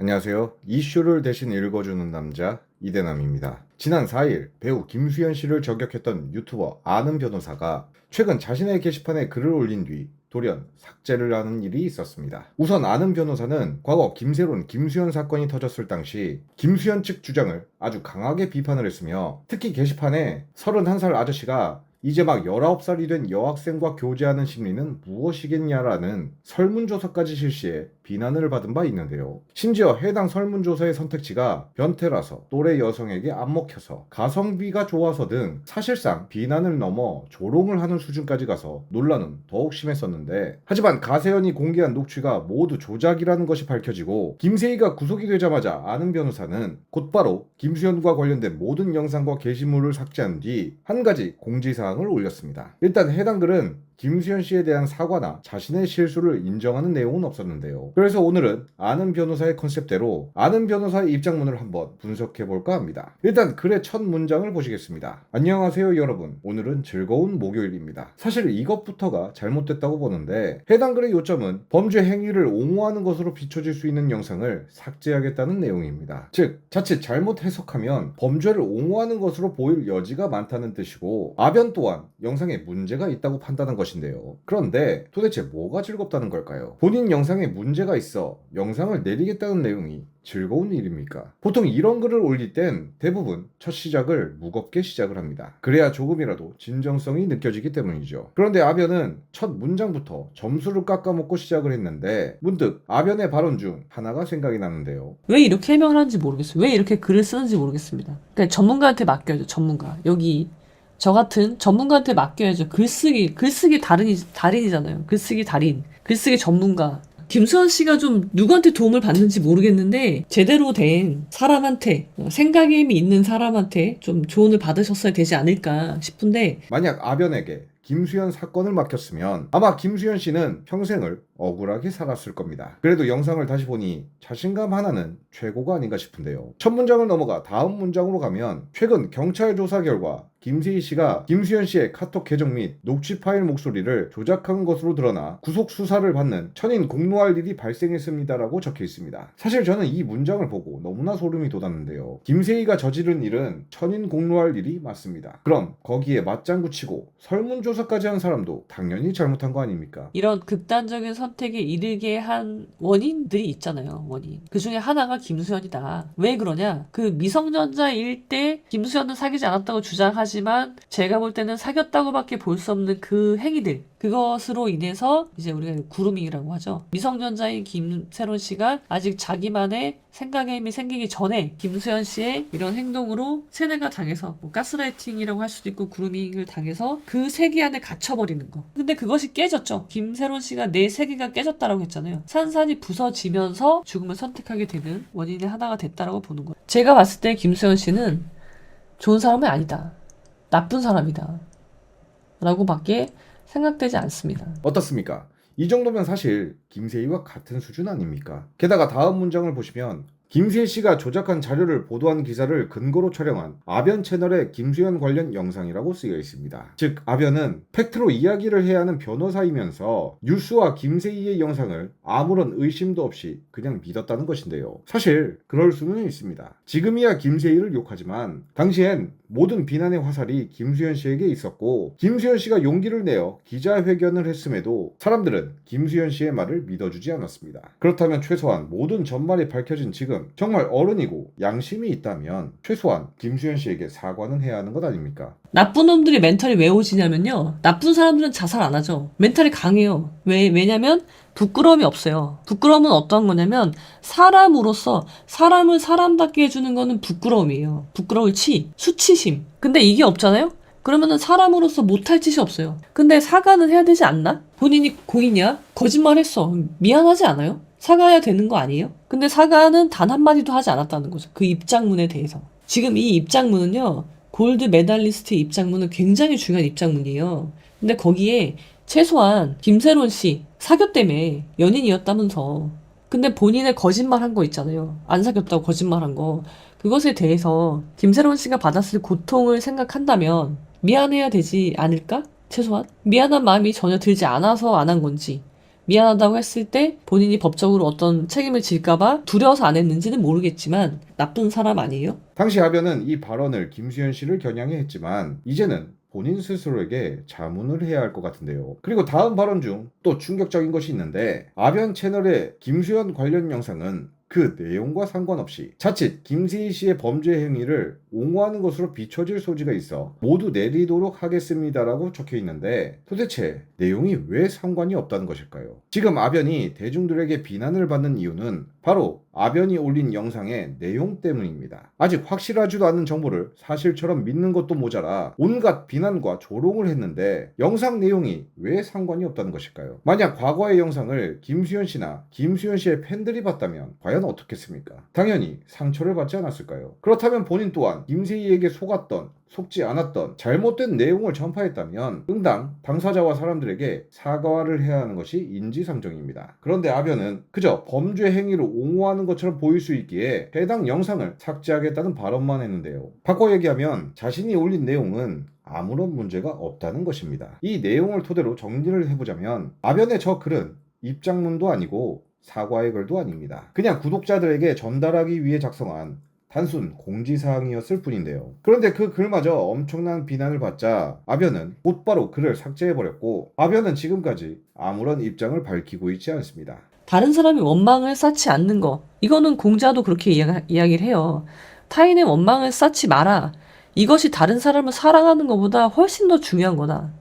안녕하세요. 이슈를 대신 읽어주는 남자 이대남입니다. 지난 4일 배우 김수현 씨를 저격했던 유튜버 아는 변호사가 최근 자신의 게시판에 글을 올린 뒤 돌연 삭제를 하는 일이 있었습니다. 우선 아는 변호사는 과거 김세론, 김수현 사건이 터졌을 당시 김수현 측 주장을 아주 강하게 비판을 했으며 특히 게시판에 31살 아저씨가 이제 막 19살이 된 여학생과 교제하는 심리는 무엇이겠냐라는 설문조사까지 실시해 비난을 받은 바 있는데요. 심지어 해당 설문조사의 선택지가 변태라서, 또래 여성에게 안 먹혀서, 가성비가 좋아서 등 사실상 비난을 넘어 조롱을 하는 수준까지 가서 논란은 더욱 심했었는데, 하지만 가세현이 공개한 녹취가 모두 조작이라는 것이 밝혀지고 김세희가 구속이 되자마자 아는 변호사는 곧바로 김수현과 관련된 모든 영상과 게시물을 삭제한 뒤 한 가지 공지사항을 올렸습니다. 일단 해당 글은 김수현 씨에 대한 사과나 자신의 실수를 인정하는 내용은 없었는데요. 그래서 오늘은 아는 변호사의 컨셉대로 아는 변호사의 입장문을 한번 분석해볼까 합니다. 일단 글의 첫 문장을 보시겠습니다. 안녕하세요 여러분. 오늘은 즐거운 목요일입니다. 사실 이것부터가 잘못됐다고 보는데, 해당 글의 요점은 범죄 행위를 옹호하는 것으로 비춰질 수 있는 영상을 삭제하겠다는 내용입니다. 즉 자칫 잘못 해석하면 범죄를 옹호하는 것으로 보일 여지가 많다는 뜻이고, 아변 또한 영상에 문제가 있다고 판단한 것인데요. 그런데 도대체 뭐가 즐겁다는 걸까요? 본인 영상에 문제가 있어 영상을 내리겠다는 내용이 즐거운 일입니까? 보통 이런 글을 올릴 땐 대부분 첫 시작을 무겁게 시작을 합니다. 그래야 조금이라도 진정성이 느껴지기 때문이죠. 그런데 아변은 첫 문장부터 점수를 깎아먹고 시작을 했는데, 문득 아변의 발언 중 하나가 생각이 나는데요. 왜 이렇게 해명을 하는지 모르겠어요. 왜 이렇게 글을 쓰는지 모르겠습니다. 그러니까 전문가한테 맡겨야죠. 전문가. 여기 저 같은 전문가한테 맡겨야죠. 글쓰기 달인이잖아요. 글쓰기 달인, 글쓰기 전문가. 김수현 씨가 좀 누구한테 도움을 받는지 모르겠는데 제대로 된 사람한테, 생각의 힘이 있는 사람한테 좀 조언을 받으셨어야 되지 않을까 싶은데, 만약 아변에게 김수현 사건을 맡겼으면 아마 김수현 씨는 평생을 억울하게 살았을 겁니다. 그래도 영상을 다시 보니 자신감 하나는 최고가 아닌가 싶은데요. 첫 문장을 넘어가 다음 문장으로 가면, 최근 경찰 조사 결과 김세희 씨가 김수현 씨의 카톡 계정 및 녹취 파일 목소리를 조작한 것으로 드러나 구속 수사를 받는 천인 공로할 일이 발생했습니다라고 적혀 있습니다. 사실 저는 이 문장을 보고 너무나 소름이 돋았는데요. 김세희가 저지른 일은 천인 공로할 일이 맞습니다. 그럼 거기에 맞장구 치고 설문조사까지 한 사람도 당연히 잘못한 거 아닙니까? 이런 극단적인 선택에 이르게 한 원인들이 있잖아요. 원인. 그 중에 하나가 김수현이다. 왜 그러냐? 그 미성년자일 때 김수현은 사귀지 않았다고 주장하지만 제가 볼 때는 사귀었다고밖에 볼 수 없는 그 행위들, 그것으로 인해서 이제 우리가 구루밍이라고 하죠. 미성년자인 김세론 씨가 아직 자기만의 생각의 힘이 생기기 전에 김수현 씨의 이런 행동으로 세뇌가 당해서, 뭐 가스라이팅이라고 할 수도 있고 구루밍을 당해서 그 세계 안에 갇혀버리는 거. 근데 그것이 깨졌죠. 김세론 씨가 내 세계가 깨졌다라고 했잖아요. 산산이 부서지면서 죽음을 선택하게 되는 원인의 하나가 됐다라고 보는 거예요. 제가 봤을 때 김수현 씨는 좋은 사람이 아니다. 나쁜 사람이다. 라고 밖에 생각되지 않습니다. 어떻습니까? 이 정도면 사실 김세희와 같은 수준 아닙니까? 게다가 다음 문장을 보시면, 김세희 씨가 조작한 자료를 보도한 기사를 근거로 촬영한 아변 채널의 김수현 관련 영상이라고 쓰여 있습니다. 즉 아변은 팩트로 이야기를 해야 하는 변호사이면서 뉴스와 김세희의 영상을 아무런 의심도 없이 그냥 믿었다는 것인데요. 사실 그럴 수는 있습니다. 지금이야 김세희를 욕하지만 당시엔 모든 비난의 화살이 김수현 씨에게 있었고, 김수현 씨가 용기를 내어 기자회견을 했음에도 사람들은 김수현 씨의 말을 믿어주지 않았습니다. 그렇다면 최소한 모든 전말이 밝혀진 지금 정말 어른이고 양심이 있다면 최소한 김수현 씨에게 사과는 해야 하는 것 아닙니까? 나쁜 놈들이 멘탈이 왜 오지냐면요. 나쁜 사람들은 자살 안 하죠. 멘탈이 강해요. 왜냐면 부끄러움이 없어요. 부끄러움은 어떤 거냐면, 사람으로서 사람을 사람답게 해주는 거는 부끄러움이에요. 부끄러울 수치심. 근데 이게 없잖아요? 그러면은 사람으로서 못할 짓이 없어요. 근데 사과는 해야 되지 않나? 본인이 고의냐? 거짓말했어. 미안하지 않아요? 사과해야 되는 거 아니에요? 근데 사과는 단 한마디도 하지 않았다는 거죠. 그 입장문에 대해서. 지금 이 입장문은요, 골드 메달리스트의 입장문은 굉장히 중요한 입장문이에요. 근데 거기에 최소한 김세론 씨 사귀었다며, 연인이었다면서. 근데 본인의 거짓말한 거 있잖아요. 안 사귀었다고 거짓말한 거. 그것에 대해서 김세론 씨가 받았을 고통을 생각한다면 미안해야 되지 않을까? 최소한 미안한 마음이 전혀 들지 않아서 안 한 건지, 미안하다고 했을 때 본인이 법적으로 어떤 책임을 질까봐 두려워서 안 했는지는 모르겠지만 나쁜 사람 아니에요? 당시 아변은 이 발언을 김수현 씨를 겨냥해 했지만 이제는 본인 스스로에게 자문을 해야 할 것 같은데요. 그리고 다음 발언 중 또 충격적인 것이 있는데, 아변 채널의 김수현 관련 영상은 그 내용과 상관없이 자칫 김세희 씨의 범죄 행위를 옹호하는 것으로 비춰질 소지가 있어 모두 내리도록 하겠습니다라고 적혀 있는데, 도대체 내용이 왜 상관이 없다는 것일까요? 지금 아변이 대중들에게 비난을 받는 이유는 바로 아변이 올린 영상의 내용 때문입니다. 아직 확실하지도 않은 정보를 사실처럼 믿는 것도 모자라 온갖 비난과 조롱을 했는데 영상 내용이 왜 상관이 없다는 것일까요? 만약 과거의 영상을 김수현 씨나 김수현 씨의 팬들이 봤다면 과연 어떻겠습니까? 당연히 상처를 받지 않았을까요? 그렇다면 본인 또한 김세희에게 속지 않았던 잘못된 내용을 전파했다면 응당 당사자와 사람들에게 사과를 해야 하는 것이 인지상정입니다. 그런데 아변은 그저 범죄 행위를 옹호하는 것처럼 보일 수 있기에 해당 영상을 삭제하겠다는 발언만 했는데요. 바꿔 얘기하면 자신이 올린 내용은 아무런 문제가 없다는 것입니다. 이 내용을 토대로 정리를 해보자면, 아변의 저 글은 입장문도 아니고 사과의 글도 아닙니다. 그냥 구독자들에게 전달하기 위해 작성한 단순 공지사항이었을 뿐인데요. 그런데 그 글마저 엄청난 비난을 받자 아변은 곧바로 글을 삭제해버렸고, 아변은 지금까지 아무런 입장을 밝히고 있지 않습니다. 다른 사람이 원망을 쌓지 않는 거. 이거는 공자도 그렇게 이야기를 해요. 타인의 원망을 쌓지 마라. 이것이 다른 사람을 사랑하는 것보다 훨씬 더 중요한 거다.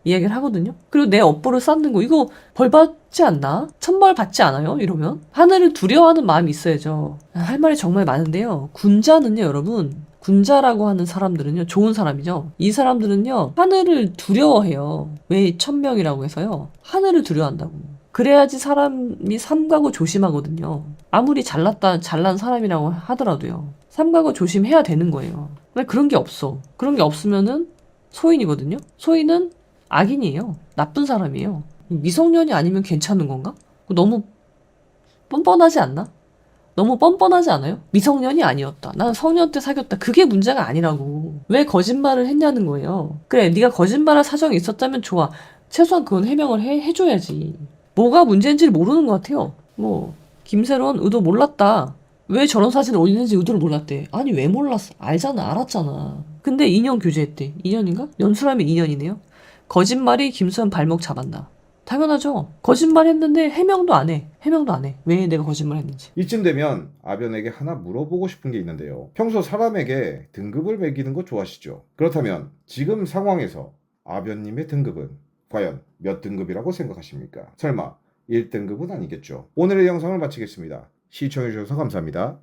이야기를 하거든요. 그리고 내 업보를 쌓는 거, 이거 벌 받지 않나? 천벌 받지 않아요? 이러면? 하늘을 두려워하는 마음이 있어야죠. 할 말이 정말 많은데요. 군자는요, 여러분. 군자라고 하는 사람들은요, 좋은 사람이죠. 이 사람들은요, 하늘을 두려워해요. 왜 천명이라고 해서요. 하늘을 두려워한다고. 그래야지 사람이 삼가고 조심하거든요. 아무리 잘난 사람이라고 하더라도요. 삼가고 조심해야 되는 거예요. 근데 그런 게 없어. 그런 게 없으면은 소인이거든요. 소인은 악인이에요. 나쁜 사람이에요. 미성년이 아니면 괜찮은 건가? 너무 뻔뻔하지 않나? 너무 뻔뻔하지 않아요? 미성년이 아니었다. 난 성년 때 사귀었다. 그게 문제가 아니라고. 왜 거짓말을 했냐는 거예요. 그래, 네가 거짓말할 사정이 있었다면 좋아. 최소한 그건 해명을 해줘야지. 뭐가 문제인지를 모르는 것 같아요. 김새로운 의도 몰랐다. 왜 저런 사진을 올리는지 의도를 몰랐대. 아니, 왜 몰랐어? 알잖아, 알았잖아. 근데 2년 교제했대. 2년인가? 연수라면 2년이네요. 거짓말이 김수현 발목 잡았나? 당연하죠. 거짓말 했는데 해명도 안 해. 왜 내가 거짓말 했는지. 이쯤 되면 아변에게 하나 물어보고 싶은 게 있는데요. 평소 사람에게 등급을 매기는 거 좋아하시죠? 그렇다면 지금 상황에서 아변님의 등급은 과연 몇 등급이라고 생각하십니까? 설마 1등급은 아니겠죠? 오늘의 영상을 마치겠습니다. 시청해주셔서 감사합니다.